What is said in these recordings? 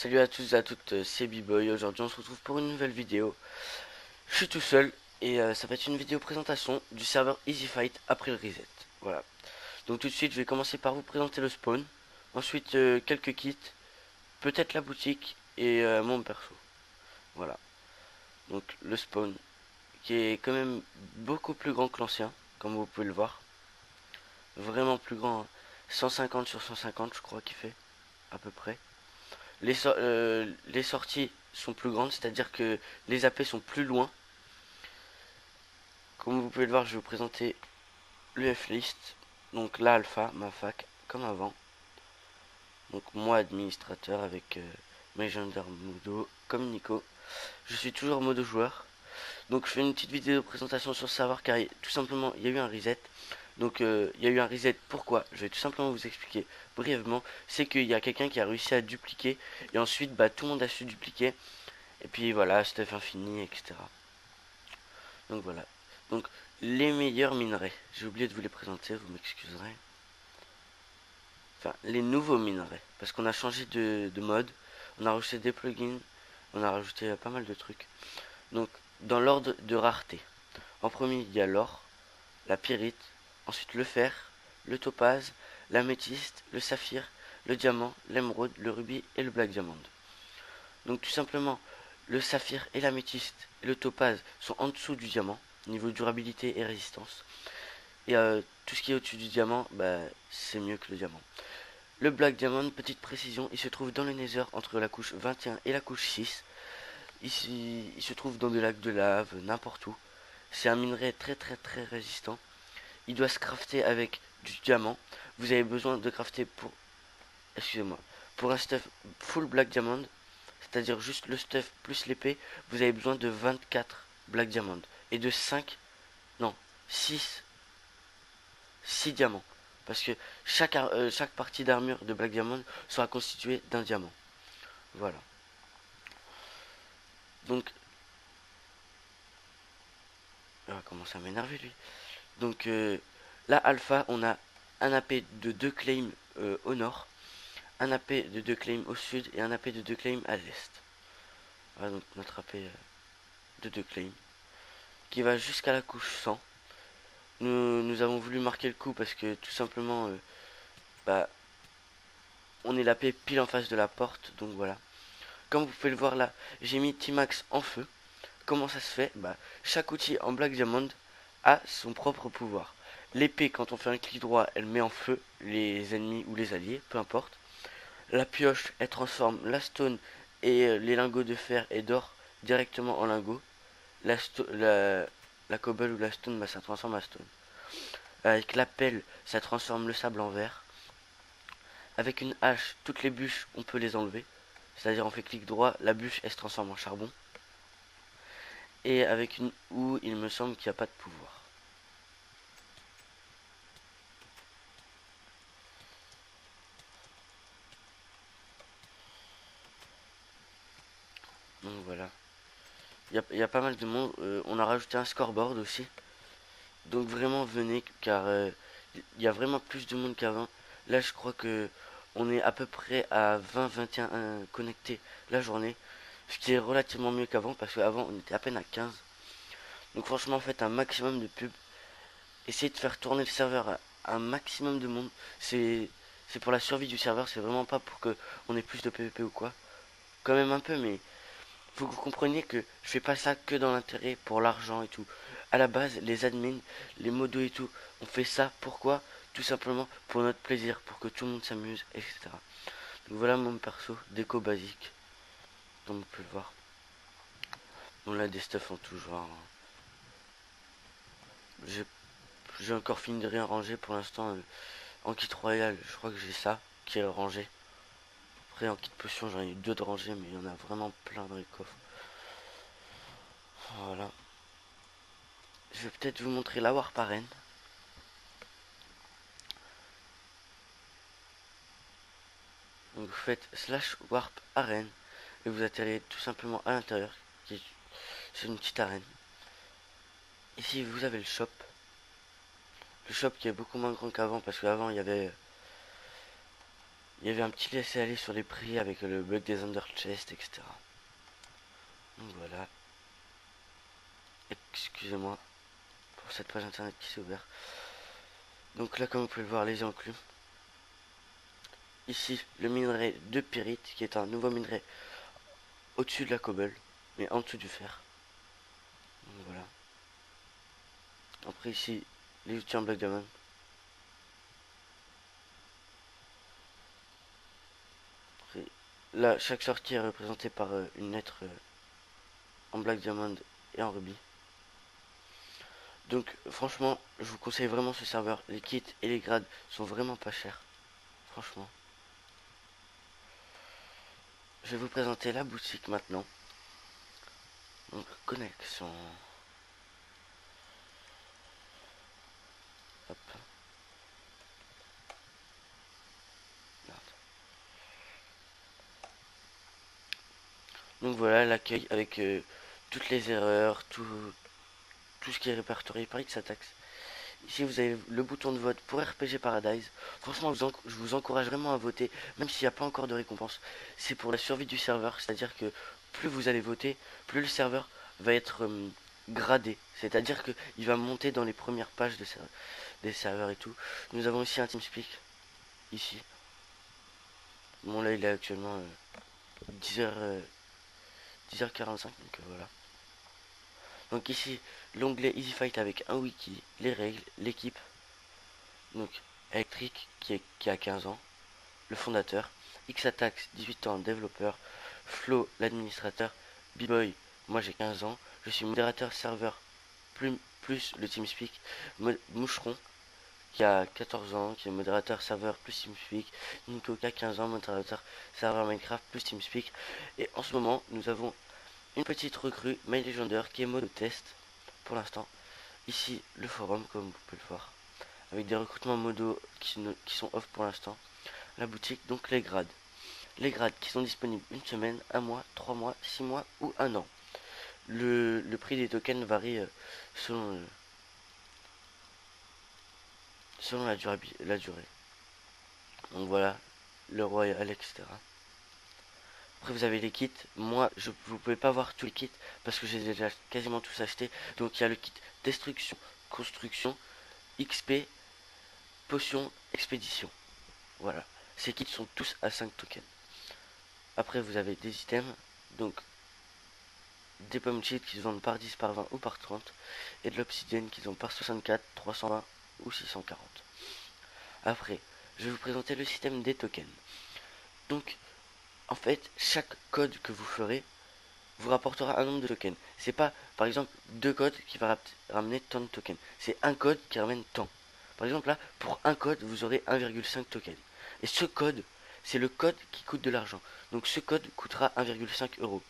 Salut à tous et à toutes, c'est B-Boy. Aujourd'hui on se retrouve pour une nouvelle vidéo. Je suis tout seul et ça va être une vidéo présentation du serveur EasyFight après le reset. Voilà. Donc tout de suite je vais commencer par vous présenter le spawn. Ensuite quelques kits, peut-être la boutique et mon perso. Voilà. Donc le spawn qui est quand même beaucoup plus grand que l'ancien, comme vous pouvez le voir. Vraiment plus grand, hein. 150 sur 150 je crois qu'il fait, à peu près. Les sorties sont plus grandes, c'est-à-dire que les AP sont plus loin. Comme vous pouvez le voir, je vais vous présenter le F-list. Donc là, alpha, ma fac, comme avant. Donc moi, administrateur avec mes gendarmes modo, comme Nico. Je suis toujours modo joueur. Donc je fais une petite vidéo de présentation sur le serveur car tout simplement il y a eu un reset. Donc il y a eu un reset, pourquoi? Je vais tout simplement vous expliquer brièvement. C'est qu'il y a quelqu'un qui a réussi à dupliquer et ensuite bah, tout le monde a su dupliquer. Et puis voilà, stuff infini, etc. Donc voilà. Donc les meilleurs minerais. J'ai oublié de vous les présenter, vous m'excuserez. Enfin, les nouveaux minerais. Parce qu'on a changé de mode. On a rajouté des plugins. On a rajouté pas mal de trucs. Donc, dans l'ordre de rareté. En premier, il y a l'or, la pyrite, ensuite le fer, le topaz, l'améthyste, le saphir, le diamant, l'émeraude, le rubis et le black diamond. Donc tout simplement, le saphir et l'améthyste et le topaz sont en dessous du diamant, niveau durabilité et résistance. Et tout ce qui est au-dessus du diamant, bah, c'est mieux que le diamant. Le Black Diamond, petite précision, il se trouve dans le Nether entre la couche 21 et la couche 6. Ici, il se trouve dans des lacs de lave, n'importe où. C'est un minerai très très très résistant. Il doit se crafter avec du diamant. Vous avez besoin de crafter pour... Excusez-moi. Pour un stuff full Black Diamond, c'est-à-dire juste le stuff plus l'épée, vous avez besoin de 24 Black Diamond. Et de 5... Non, 6 diamants. Parce que chaque partie d'armure de Black Diamond sera constituée d'un diamant. Voilà. Donc, comment ça m'énerver lui. Donc là, alpha, on a un AP de 2 claims au nord, un AP de 2 claims au sud et un AP de 2 claims à l'est. Voilà donc notre AP de 2 claims qui va jusqu'à la couche 100. Nous avons voulu marquer le coup parce que tout simplement, bah, on est l'AP pile en face de la porte, donc voilà. Comme vous pouvez le voir là, j'ai mis T-Max en feu. Comment ça se fait? Bah, chaque outil en Black Diamond a son propre pouvoir. L'épée, quand on fait un clic droit, elle met en feu les ennemis ou les alliés, peu importe. La pioche, elle transforme la stone et les lingots de fer et d'or directement en lingots. La cobble ou la stone, bah, ça transforme la stone. Avec la pelle, ça transforme le sable en verre. Avec une hache, toutes les bûches, on peut les enlever. C'est-à-dire on fait clic droit, la bûche, elle se transforme en charbon. Et avec une houe, il me semble qu'il n'y a pas de pouvoir. Donc voilà. Il y a pas mal de monde. On a rajouté un scoreboard aussi. Donc vraiment venez car il y a vraiment plus de monde qu'avant. Là je crois que on est à peu près à 20-21 connectés la journée. Ce qui est relativement mieux qu'avant parce qu'avant on était à peine à 15. Donc franchement faites un maximum de pubs. Essayez de faire tourner le serveur à un maximum de monde. C'est pour la survie du serveur. C'est vraiment pas pour que on ait plus de PVP ou quoi. Quand même un peu mais faut que vous compreniez que je fais pas ça que dans l'intérêt pour l'argent et tout. À la base, les admins, les modos et tout, on fait ça pourquoi? Tout simplement pour notre plaisir, pour que tout le monde s'amuse, etc. Donc voilà mon perso, déco basique, comme vous pouvez le voir. On a des stuff en tout genre. J'ai encore fini de rien ranger pour l'instant. En kit royal, je crois que j'ai ça qui est rangé. Après en kit potion, j'en ai eu deux de rangés, mais il y en a vraiment plein dans les coffres. Voilà. Je vais peut-être vous montrer la warp arène. Donc vous faites slash warp arène et vous atterrez tout simplement à l'intérieur. C'est une petite arène. Ici vous avez le shop. Le shop qui est beaucoup moins grand qu'avant parce qu'avant il y avait Il y avait un petit laisser-aller sur les prix avec le bug des underchest, etc. Donc voilà. Excusez-moi pour cette page internet qui s'est ouverte. Donc là, comme vous pouvez le voir, les enclumes. Ici, le minerai de pyrite, qui est un nouveau minerai au-dessus de la cobble, mais en dessous du fer. Donc voilà. Après ici, les outils en Black Diamond. Après, là, chaque sortie est représentée par une lettre en Black Diamond et en rubis. Donc franchement, je vous conseille vraiment ce serveur. Les kits et les grades sont vraiment pas chers. Franchement. Je vais vous présenter la boutique maintenant. Donc connexion. Hop. Donc voilà l'accueil avec toutes les erreurs, tout ce qui est répertorié par Xatax. Ici vous avez le bouton de vote pour RPG Paradise. Franchement je vous encourage vraiment à voter, même s'il n'y a pas encore de récompense. C'est pour la survie du serveur, c'est-à-dire que plus vous allez voter, plus le serveur va être gradé. C'est-à-dire qu'il va monter dans les premières pages des serveurs et tout. Nous avons aussi un TeamSpeak, ici. Bon là il est actuellement 10h, 10h45, donc voilà. Donc ici, l'onglet Easy Fight avec un wiki, les règles, l'équipe. Donc Electric qui a 15 ans, le fondateur, Xatax 18 ans, développeur, Flo l'administrateur, B-Boy, moi j'ai 15 ans, je suis modérateur serveur plus le TeamSpeak, Moucheron qui a 14 ans, qui est modérateur serveur plus TeamSpeak, Nico qui a 15 ans, modérateur serveur Minecraft plus TeamSpeak. Et en ce moment, nous avons une petite recrue, My Legender, qui est mode test pour l'instant. Ici, le forum, comme vous pouvez le voir, avec des recrutements modo qui sont off pour l'instant. La boutique, donc les grades. Les grades qui sont disponibles une semaine, un mois, 3 mois, 6 mois ou un an. Le prix des tokens varie selon, selon la durée. Donc voilà, le royal, etc. Après vous avez les kits. Moi, vous pouvez pas voir tous les kits parce que j'ai déjà quasiment tous achetés. Donc il y a le kit destruction, construction, XP, potion, expédition. Voilà. Ces kits sont tous à 5 tokens. Après vous avez des items. Donc des pommes cheat qui se vendent par 10, par 20 ou par 30. Et de l'obsidienne qui se vendent par 64, 320 ou 640. Après, je vais vous présenter le système des tokens. Donc, en fait, chaque code que vous ferez vous rapportera un nombre de tokens. C'est pas, par exemple, deux codes qui va ramener tant de tokens. C'est un code qui ramène tant. Par exemple, là, pour un code, vous aurez 1,5 tokens. Et ce code, c'est le code qui coûte de l'argent. Donc ce code coûtera 1,5 euros.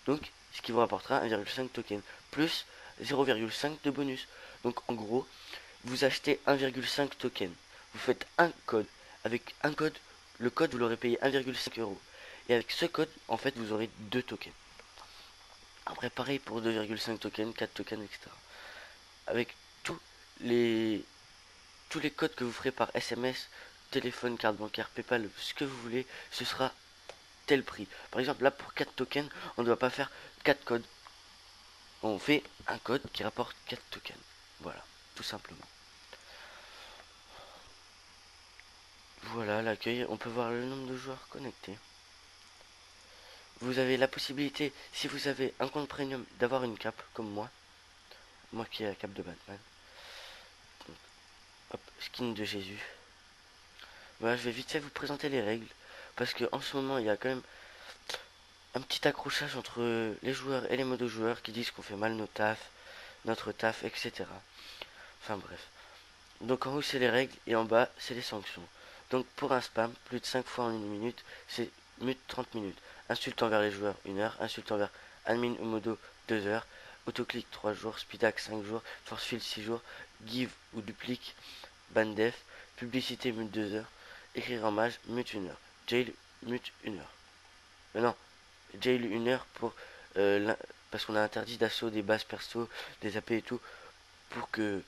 Donc, ce qui vous rapportera 1,5 tokens. Plus 0,5 de bonus. Donc en gros, vous achetez 1,5 tokens. Vous faites un code. Avec un code, le code, vous l'aurez payé 1,5 euros. Et avec ce code, en fait, vous aurez 2 tokens. Après, pareil pour 2,5 tokens, 4 tokens, etc. Avec tous les, tous les codes que vous ferez par SMS, téléphone, carte bancaire, PayPal, ce que vous voulez, ce sera tel prix. Par exemple, là, pour 4 tokens, on ne doit pas faire 4 codes. On fait un code qui rapporte 4 tokens. Voilà, tout simplement. Voilà l'accueil. On peut voir le nombre de joueurs connectés. Vous avez la possibilité, si vous avez un compte premium, d'avoir une cape comme moi. Moi qui ai la cape de Batman. Hop, skin de Jésus. Voilà, je vais vite fait vous présenter les règles. Parce qu'en ce moment, il y a quand même un petit accrochage entre les joueurs et les modos joueurs qui disent qu'on fait mal notre taf, etc. Enfin bref. Donc en haut, c'est les règles et en bas, c'est les sanctions. Donc pour un spam, plus de 5 fois en 1 minute, c'est mute 30 minutes. Insulte envers les joueurs, 1 heure. Insulte envers admin ou modo, 2 heures. Autoclick, 3 jours. Speedax, 5 jours. Forcefield, 6 jours. Give ou duplique, ban def. Publicité, mute 2 heures. Écrire en mage, mute 1 heure. Jail, mute 1 heure. Non, jail 1 heure parce qu'on a interdit d'assaut des bases perso, des AP et tout, pour que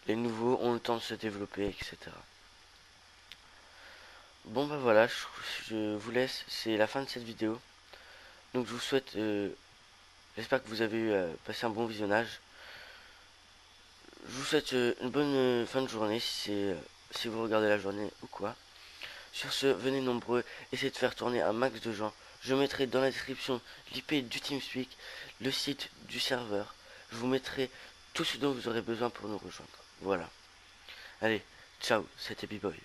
les nouveaux ont le temps de se développer, etc. Bon bah voilà, je vous laisse, c'est la fin de cette vidéo. Donc je vous souhaite, j'espère que vous avez passé un bon visionnage. Je vous souhaite une bonne fin de journée si vous regardez la journée ou quoi. Sur ce, venez nombreux, essayez de faire tourner un max de gens. Je mettrai dans la description l'IP du TeamSpeak, le site du serveur. Je vous mettrai tout ce dont vous aurez besoin pour nous rejoindre. Voilà. Allez, ciao, c'était B-Boy.